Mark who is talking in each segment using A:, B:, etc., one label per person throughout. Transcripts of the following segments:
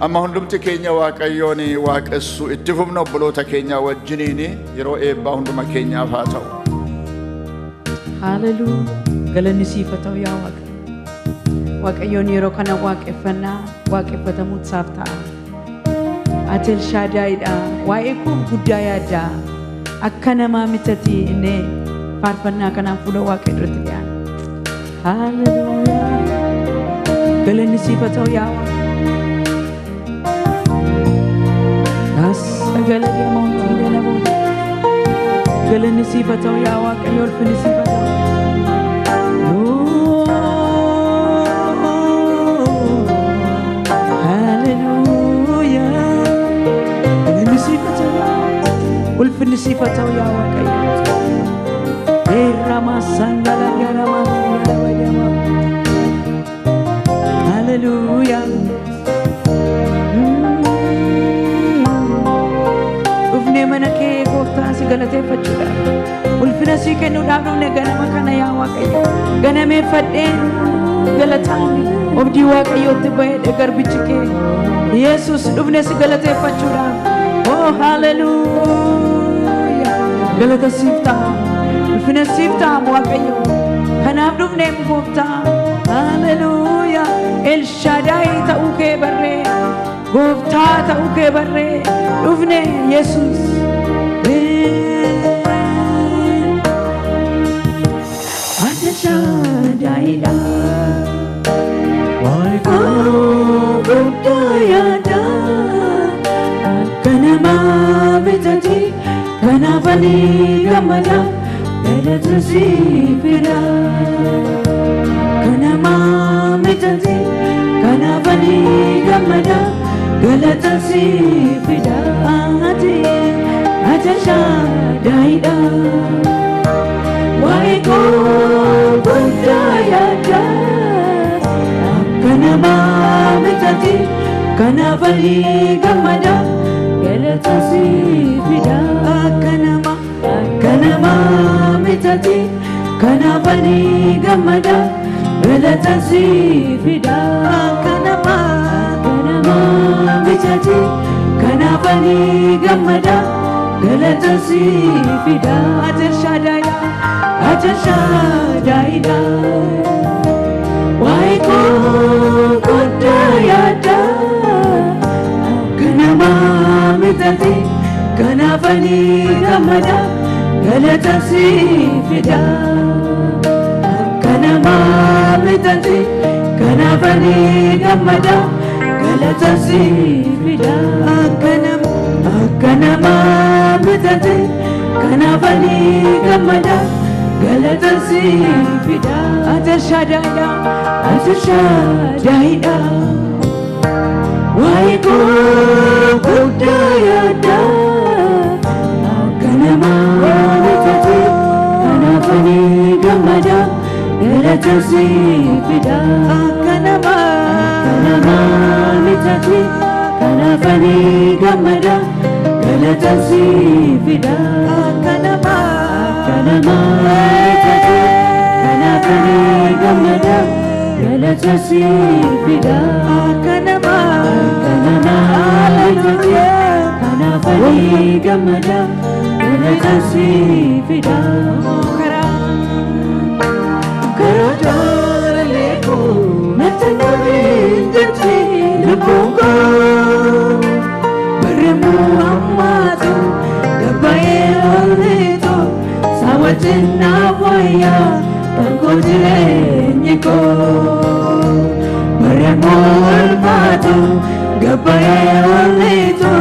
A: amma hundumti keenya waaqayyoon waaqessu itti fufna obboloota keenya wajjiniin yeroo eebbaa hunduma keenyaaf haa ta'u.
B: Hallelujah. Galanni siif haa ta'u yaa Waaqa. Waaqayyoon yeroo kana waaqeffannaa waaqeffatamuut saaf ta'a. Ati El Shaddaayiidha. Waa'ee koo guddaa yaadda. Akka namaa mitati inni faarfannaa kanaan fuula Waaqaa duratti dhiyaana. Hallelujah. Galanni siif haa ta'u yaa Waaqa. Sagala deemuun dalabuun galanni siif haa ta'u yaa Waaqayyo ulfinni siif haa ta'u. Hallelujah. Galanni siif haa ta'u ulfinni siif haa ta'u yaa Waaqayyo. Erama sangala garama garama. Hallelujah. Mana kee gooftaa si galateeffachuudha. Ulfina si kennuudhaaf dhufne ganama kana yaa Waaqayyo. Ganameeffadheen galataan obdii Waaqayyootti bahee garbichi kee Yesuus dhufne si galateeffachuudhaaf. Oh hallelujah. Galata siif ta'a. Ulfina siif ta'a Waaqayyo. Kanaaf dhufne gooftaa. Hallelujah. El Shaddaayi ta'uu kee barree. Gooftaa ta'uu kee barree. Dhufne Yesuus. Ati Shaddaayiidha. Waa'ee koo guddaa yaadda. Akka namaa mitati kanaaf ani gammada. Galata siif fida. Akka namaa mitati kanaaf ani gammada. Galata siif fida. Ati Shaddaayiidha. Waa'ee koo guddaa yaadda. Akka namaa mitati kanaaf ani gammada. Galata siif fida. Akka namaa mitati kanaaf ani gammada. Galata siif fida. Akka namaa mitati kanaaf ani gammada. Galata siif fida. Ati Shaddaayiidha. Waa'ee koo guddaa yaadda. Akka namaa mitati kanaaf ani gammada. Galata siif fida. Akka namaa mitati kanaaf ani gammada. Galata siif fida. Akka namaa mitati kanaaf ani gammada. Galata siif fida. Ati Shaddaayiidha. Waa'ee koo guddaa yaadda. Akka namaa mitati kanaaf ani gammada. Galata siif fida. Akka namaa mitati kanaaf ani gammada. Galata siif fida. Akka namaa mitati kanaaf ani gammada. Galata siif fida. Akka namaa mitati kanaaf ani gammada. Galata siif fida. Karaa jaalallee koo natti nabiin jetti lubbuun koo. Barreemuu ammaatu gabbaa'ee oolleetu saawwatiin naaf wayyaa kan koo jireenyi koo. Barreemuu ammaatu gabbaa'ee oolleetu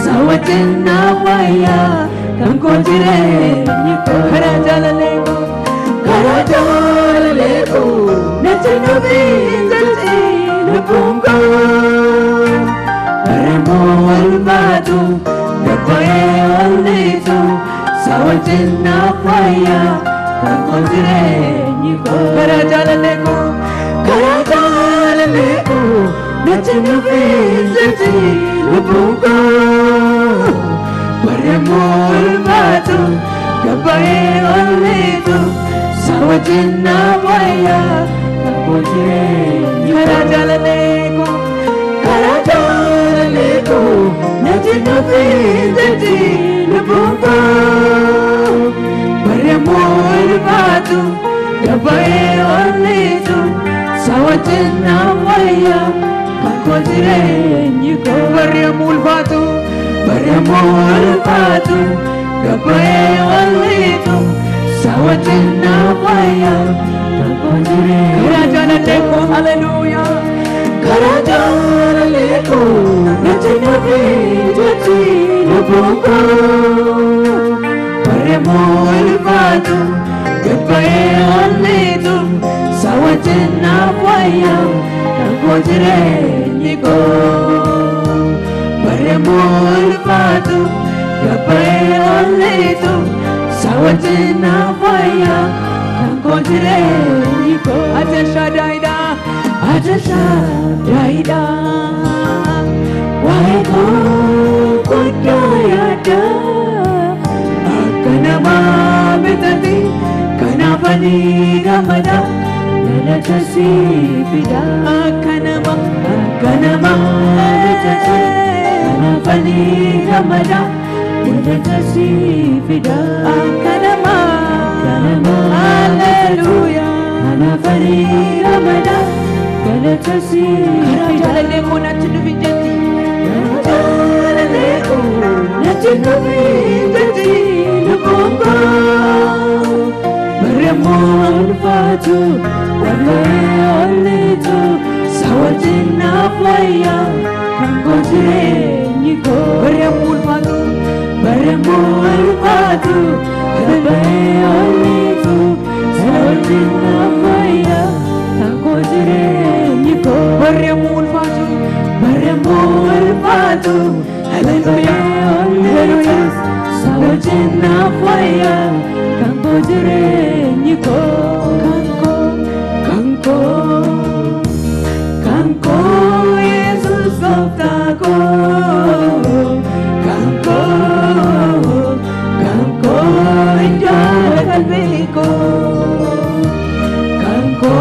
B: saawwatiin naaf wayyaa kan koo jireenyi koo. Karaa jaalallee koo. Karaa jaalallee koo natti nabiin jetti lubbuun koo. Barreemuu ammaatu gabbaa'ee oolleetu saawwatiin naaf wayyaa kan koo jireenyi koo. Karaa jaalallee koo. Karaa jaalallee koo natti nabiin jetti lubbuun koo. Barreemuu ammaatu gabbaa'ee oolleetu saawwatiin naaf wayyaa kan koo jireenyi koo. Karaa jaalallee koo. Karaa jaalallee pinjati lubungo Baremul batu gabae olitu sawatina waya kakodire nyiko Baremul batu gabae olitu sawatina waya kakodire Karajana leko hallelujah Karajana leko natina pinjati lubungo Baremul batu gabae olitu sawatina waya kakodire nyiko Baremul batu gabae olitu sawatina waya kakodire nyiko Atasha daida Waiko kudayada Akanama betati kanapani gamada Nalatasi fida Akanama betati kanapani gamada Nalatasi fida Akanama Hallelujah kanapani gamada Nalatasi fida Karajala natinu vijati natinu vijati lubungo Baremul batu gabae olitu sawatina waya kakodire nyiko Baremul batu gabae olitu sawatina waya kakodire nyiko Baremul batu hallelujah sawatina waya kakodire nyiko kanko Jesus goptako kanko injal kalbiko kanko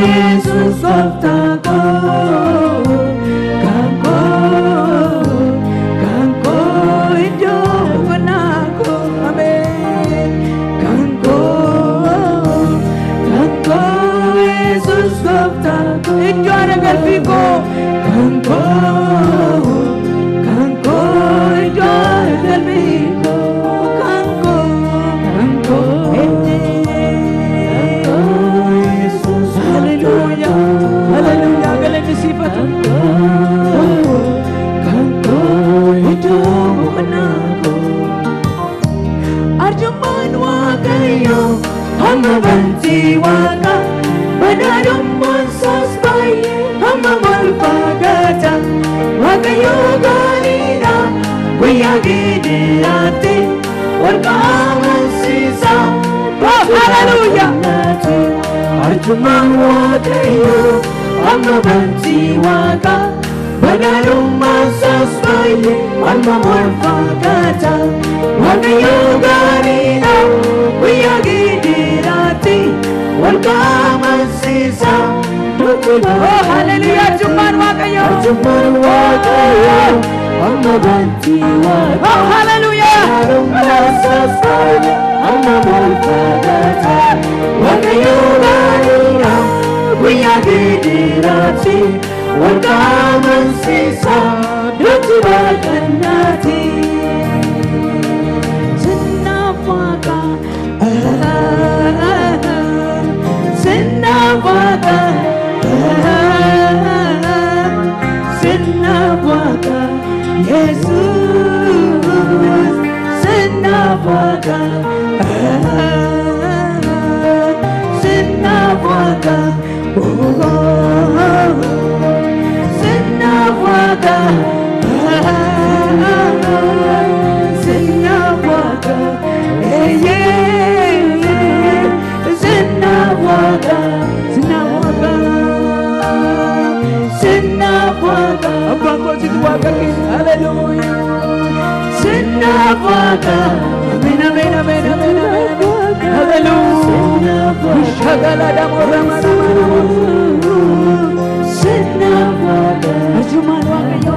B: Jesus goptako kanko injal kanako amen kanko Jesus goptako injal kalbiko kanko injal kalbiko kanko hallelujah galati sifatu kanko hidup kanako arjuman wakayo hamba banti waka banarum monsas baye hamba malpagata wakayo galina guyagidilate warkaman sisa hallelujah arjuman wakayo hamba banti waka banarum monsas baye hamba malpagata wakayo galina guyagidilate warkaman sisa hallelujah arjuman wakayo hamba banti waka hallelujah hamba malpagata wakayo galina guyagidilate warkaman sisa kanati Sinapaka Jesus Sinapaka Sinapaka Sinapaka Sinapaka Sinapaka Sinapaka Abangko situwaka hallelujah Sinapaka amen amen amen amen hallelujah Shagala damora mara Sinapaka ajuman wakayo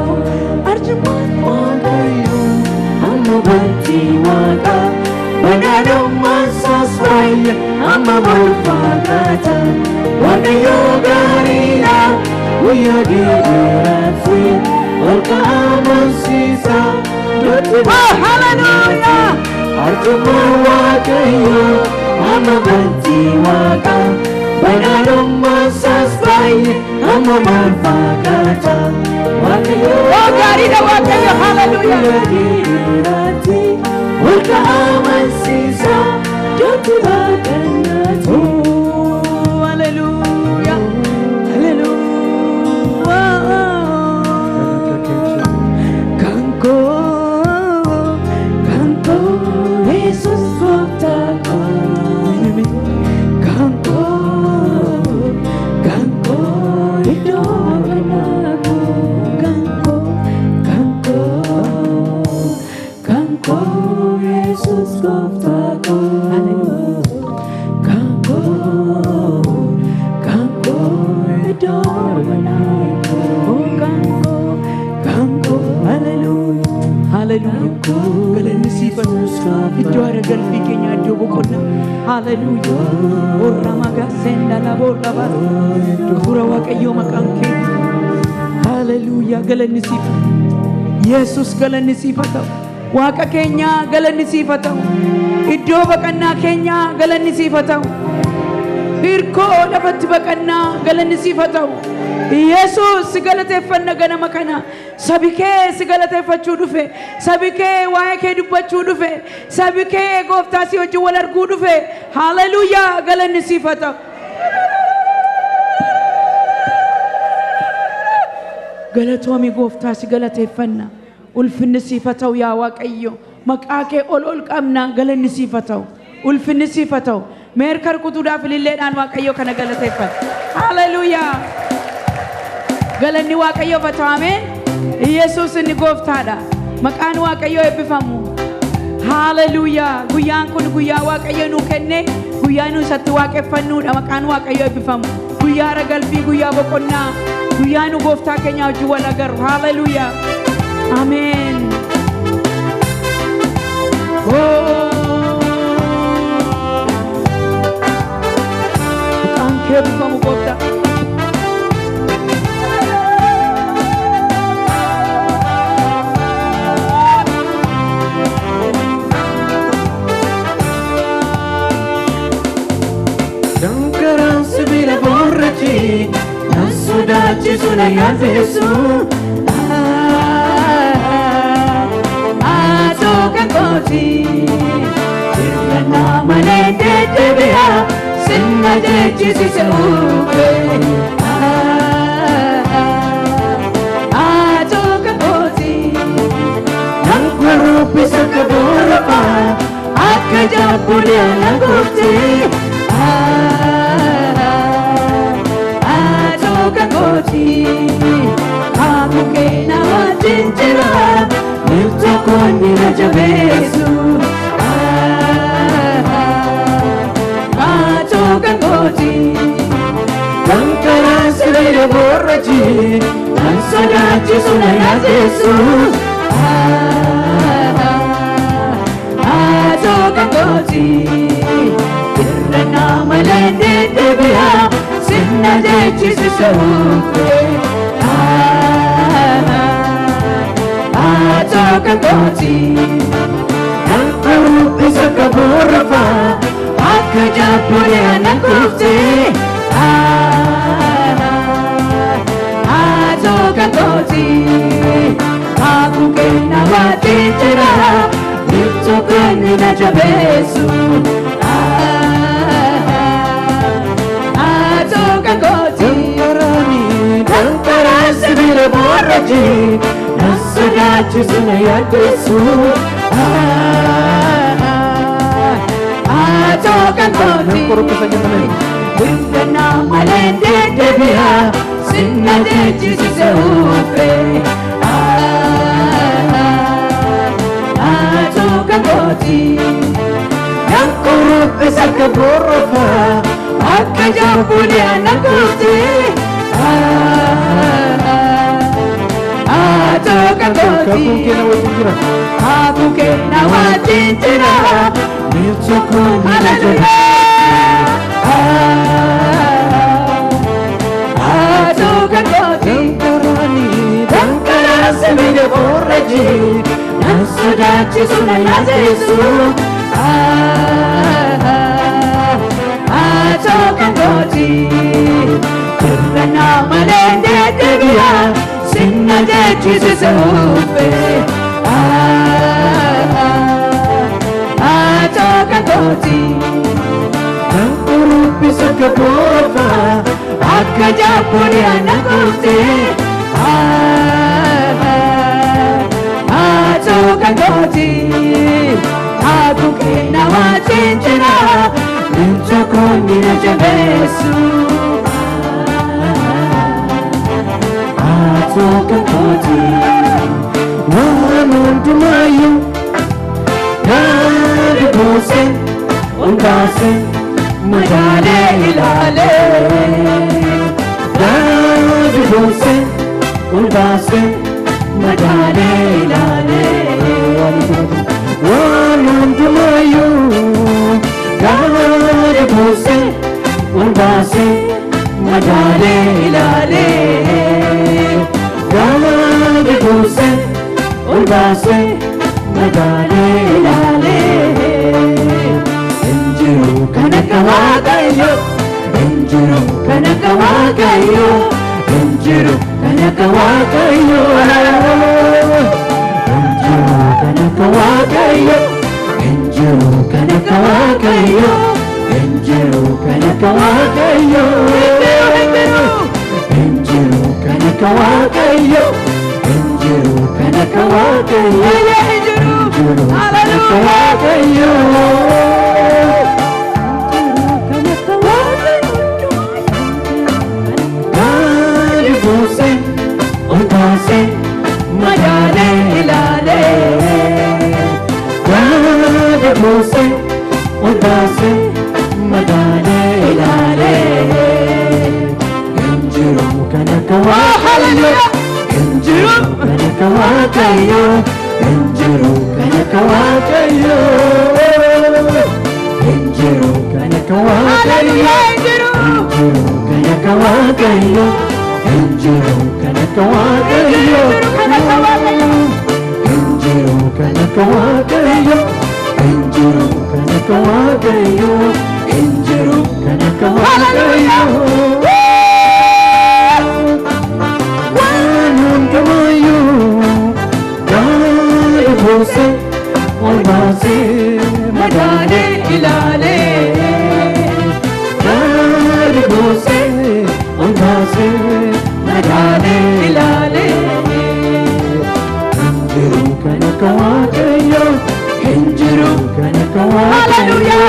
C: malfakata Waaqayyo gaariidha guyyaa dheeraatti olka amansiisa nutti
B: Hallelujah!
C: Arjummaa Waaqayyo amma bantii Waaqa badhaadhummaa isaas baay'ee amma malfakata Waaqayyo
B: gaariidha Waaqayyo Hallelujah!
C: dheeraatti olka amansiisa nutti baaqannati
B: Hallelujah! Hallelujah!
C: Kanko Jesus Goftako Kanko idolanaku Kanko Jesus Goftako Kanko idolanaku Kanko hallelujah
B: Hallelujah! Galanni siifatu iddoo aara galfii keenya iddoo boqonnaa Hallelujah! Orra magaa seendala boorra baasa Hafuura Waaqayyoo maqaan keenya Hallelujah! Galanni siifatu Yesus galanni siifatu Waaqa keenya galanni siifatu iddoo baqannaa keenya galanni siifatu hirkoo lafatti baqannaa galanni siifatu Yesus galateeffanna ganama kana sabi kee si galateeffachuu dhufe sabi kee waa'ee kee dubbachuu dhufe sabi kee gooftaa si wajjin wal arguu dhufe haleluuyaa galanni siif haa ta'u galatoomi gooftaa si galateeffanna ulfinni siif haa ta'u yaa Waaqayyo maqaa kee ol qabna galanni siif haa ta'u ulfinni siif haa ta'u meerkar kutuudhaaf ililleedhaan Waaqayyo kana galateeffanna haleluuyaa galanni Waaqayyo haa ta'u ameen Yesus inni gooftaadha maqaan Waaqayyo eebbifamu haleluuyaa guyyaan kun guyyaa Waaqayyo nuu kenne guyyaa nu isatti waaqeffannuudha maqaan Waaqayyo eebbifamu guyyaa ragalfii guyyaa boqonnaa guyyaa nu gooftaa keenya wajjin wal agarru haleluuyaa ameen maqaan kee eebbifamu gooftaa
C: Nasudachi sunayazesu Atoka koti Tirana manende tebea Sinna jechi sise upe Atoka koti Nankwarupi sakaburafa Akka japulia nangurti Kakoti aku kena watinjira Niltokoni rajabesu Ato kakoti Kankara silire borraji Nansadachi sunayazesu Ato kakoti Kirana malende debia Sinna jechi sisaupe Atoka koti Nankwarupi sakaburafa Akka japure anakufte Atoka koti Aku kena watitira Niltokani na jabesu Kakoti Kankara sibire borraji Nasudachi sunayadesu Ato kakoti Windana malende debia Sinna dechi siseupe Ato kakoti Yankurupi sakaburafa Akka japulia nakuti Atoka koti Aku kena watinjira Nilchokoni Nasadachi sunayazesu Atokangoti Kurana malende debiya Sinna dechi sisupe Atokangoti Nampurupi sakapova Akajapuri anakote Atokangoti Aku kena wachinchira Ninchakoni na jabesu Atokangoti Wamuntumayu Nadi bose Undase Madale ilale Nadi bose Undase Madale ilale Wamuntumayu Nadi bose Undase Madale ilale Nadi bose Undase Madale ilale Enjiru kanakawagayo Enjiru kanakawagayo Enjiru kanakawagayo Enjiru kanakawagayo Enjiru kanakawagayo Enjiru kanakawagayo Enjiru kanakawagayo Enjiru kanakawagayo Enjiru kanakawagayo Undase Madale ilale Nadi bose Undase Madale ilale Enjiru kanakawagayo Enjiru kanakawagayo Enjiru kanakawagayo Enjiru kanakawagayo Enjiru kanakawagayo Enjiru kanakawagayo Enjiru kanakawagayo Enjiru kanakawagayo Enjiru kanakawagayo Wamuntumayu Nadi bose Undase Madale ilale Nadi bose Undase Madale ilale Enjiru kanakawagayo Enjiru kanakawagayo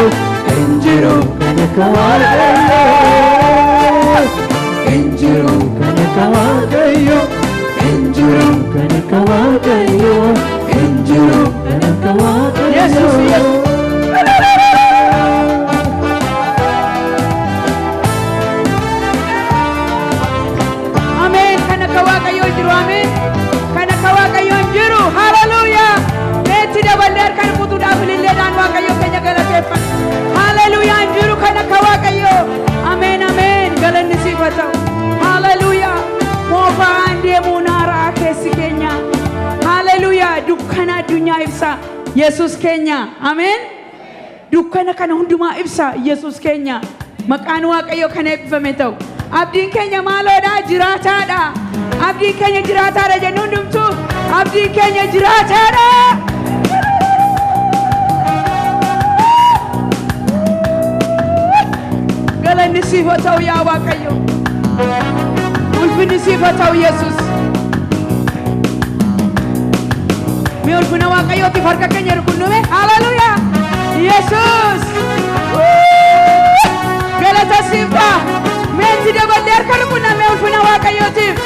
C: Enjiru kanakawagayo Enjiru kanakawagayo Enjiru kanakawagayo Enjiru kanakawagayo Yesus
B: Amen. Kanakawagayo jiru. Amen. Kanakawagayo jiru. Hallelujah. Meti dabaler kan kutu dafilille dan wagayo kenya galatepan. Hallelujah. Jiru kanakawagayo. Amen. Amen. Galanni sifatau. Hallelujah. Mofa ande munara kesi kenya. Hallelujah. Dukkana dunya ibsa. Yesus kenya. Amen. Dukkana kana hunduma ibsa. Yesus kenya. Maqaan waaqayyo kana eebbifame ta'u. Abdiin keenya maaloodha? Jiraataadha. Abdiin keenya jiraataadha jennu hundumtu. Abdiin keenya jiraataadha. Galanni siif haa ta'u yaa Waaqayyo. Ulfinni siif haa ta'u Yesus. Mee ulfina Waaqayyootiif harka keenya rukunnume. Hallelujah. Yesus. Galata siif ta'a. Meetti dabalee harka rukunname ulfina Waaqayyootiif.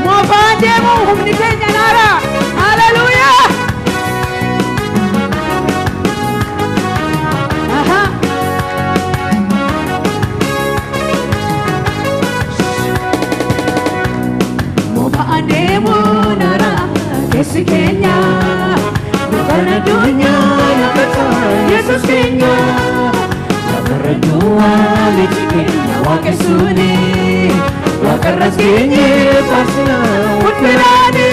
B: Moofaan deemu humni keenya naara. Hallelujah. Moofaan deemu naara. Keessi keenya dukana dunya
C: Mitikenya Wakesuni Wakaraskenye Fasna Utmirani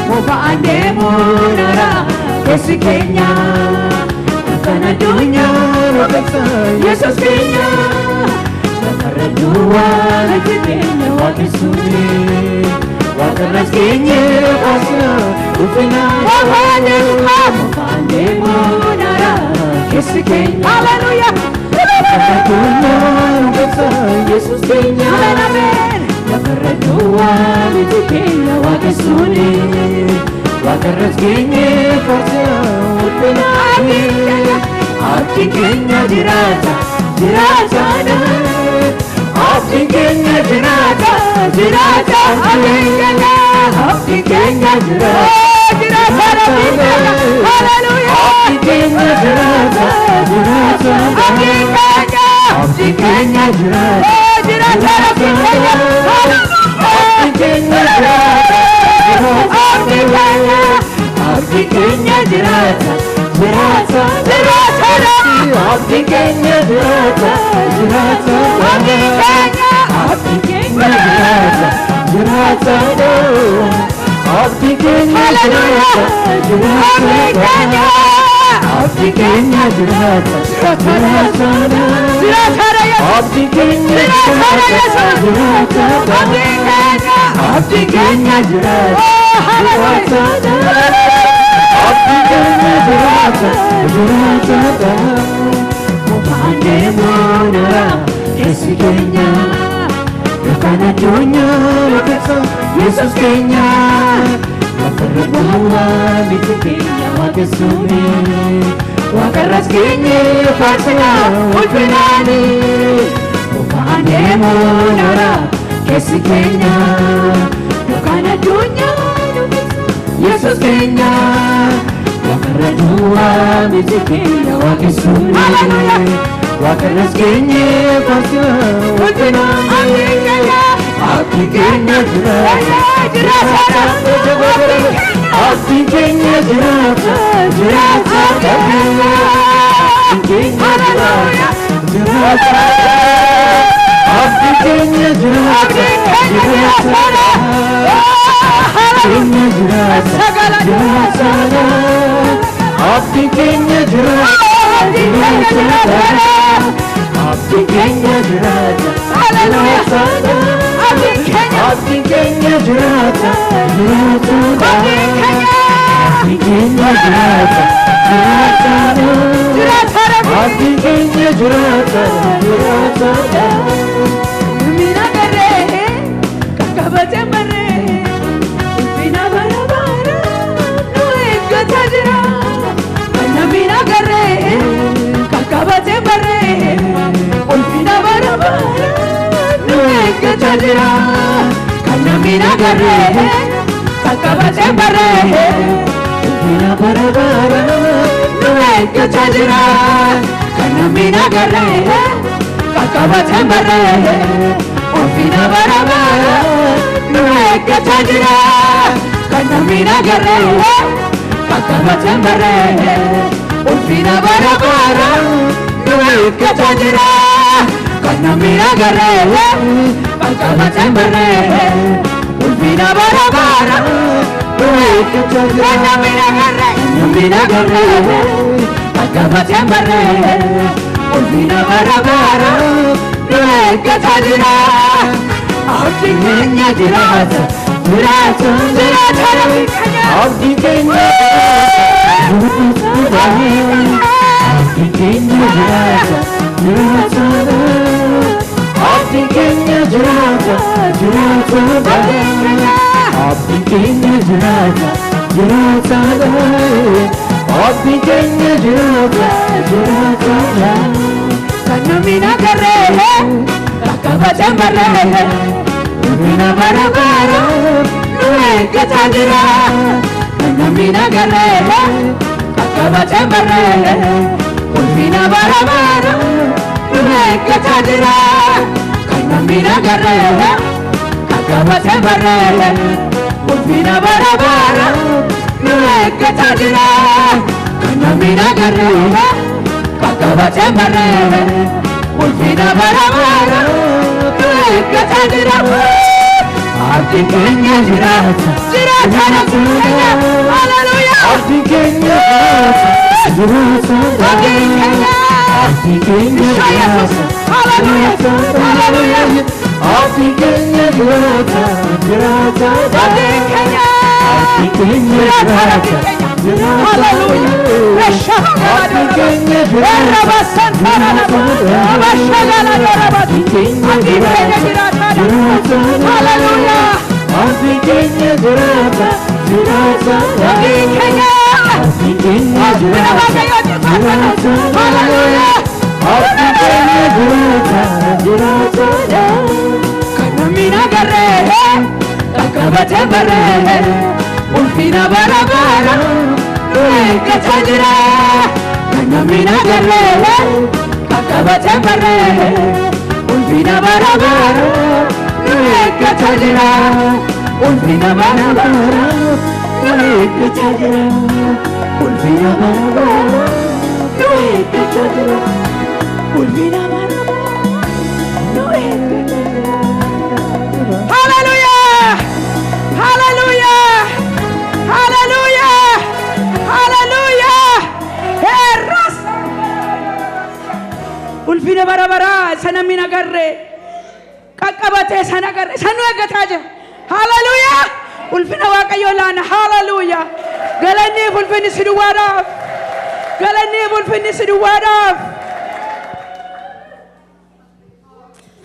C: Mubande Munara Kesikenya Kana dunya Wakasa Yesus Kenya Wakaradua Mitikenya Wakesuni Wakaraskenye Fasna Utmirani Mubande Munara Kesikenya Hallelujah Yesus Kenya Wakaradua Mitikenya Wakesuni Wakaraskenye Fasna Utmirani Abdi Kenya Jirata Jirata Abdi Kenya Jirata Jirata Abdi Kenya Jirata Hallelujah Abdi Kenya Jirata Jirata Abdi Kenya Jirata Jirata Abdi Kenya Jirata Abdi Kenya Jirata Jirata Abdi Kenya Jirata Jirata Abdi Kenya Jirata Jirata Abdi Kenya Jirata Jirata Abdi Kenya Jirata Jirata Abdi Kenya Jirata Abdi Kenya Jirata Abdi Kenya Jirata Jirata Mubande Munara Kesikenya Kana dunya Wakasa Yesus Kenya Wakaradua Mitikenya Wakesuni Wakaraskenye Fasna Utmirani Mubande Munara Kesikenya Kana dunya Yesus Kenya Wakaradua Mitikenya Wakesuni Wakaraskenye Fasna Utmirani Abdi Kenya Jirata Jirata Abdi Kenya Jirata Jirata Abdi Kenya Jirata Jirata Kenya Jirata Abdi Kenya Jirata Abdi Kenya Jirata Abdi Kenya Jirata Abdi Kenya Jirata Abdi Kenya Jirata
B: Mina Gare Kakabate Mare Ulfina Barabara Nuega Tajira Mina Gare Kakabate Mare Ulfina Barabara Nuega Tajira Mina Gare Kakabate Mare Ulfina Barabara Nuega Tajira Mina Gare Kakabate Mare Ulfina Barabara Nuega Tajira Mina Gare Kakabate Mare Ulfina Barabara Nuega Tajira Mina Gare Kakabate Mare Ulfina Barabara Nuega Tajira Mina Gare Kakabate Mare Ulfina Barabara Nuega Tajira Abdi Kenya Jirata Jirata Abdi Kenya Jirata Abdi Kenya Jirata Jirata Abdi Kenya Jirata Jirata Abdi Kenya Jirata Jirata Abdi Kenya Jirata Jirata Kana Mina Gare Kakabate Mare Ulfina Barabara Nuega Tajira Kana Mina Gare Kakabate Mare Ulfina Barabara Nuega Tajira Kana Mina Gare Kakabate Mare Ulfina Barabara Nuega Tajira Kana Mina Gare Kakabate Mare ulfina bara bara nu eeggata jira
C: Abdiin keenya jiraata.
B: jiraata namni keenya hallelujah
C: Abdiin keenya jiraata.
B: abdiin keenya
C: Abdiin keenya jiraata.
B: hallelujah hallelujah
C: Abdiin keenya jiraata. Jiraata.
B: abdiin keenya
C: Abdiin keenya jiraata.
B: hallelujah
C: Abdiin keenya jiraata.
B: hallelujah
C: Abdiin keenya jiraata. Jiraata.
B: abdiin keenya
C: Abdiin keenya jiraata.
B: hallelujah
C: Abdiin keenya jiraata. Jiraata.
B: kanamina garre kakabate bare ulfina bara bara eeggata jira kanamina garre kakabate bare ulfina bara bara eeggata jira ulfina bara bara eeggata jira ulfina bara bara eeggata jira ulfina bara bara eeggata jira hallelujah hallelujah hallelujah hallelujah herras ulfina bara bara sanamina garre qaqqabate sana garre sanu eeggata jira hallelujah ulfina waaqayyo laana hallelujah galanni ulfinni siduwaadhaaf galanni ulfinni siduwaadhaaf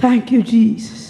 B: thank you Jesus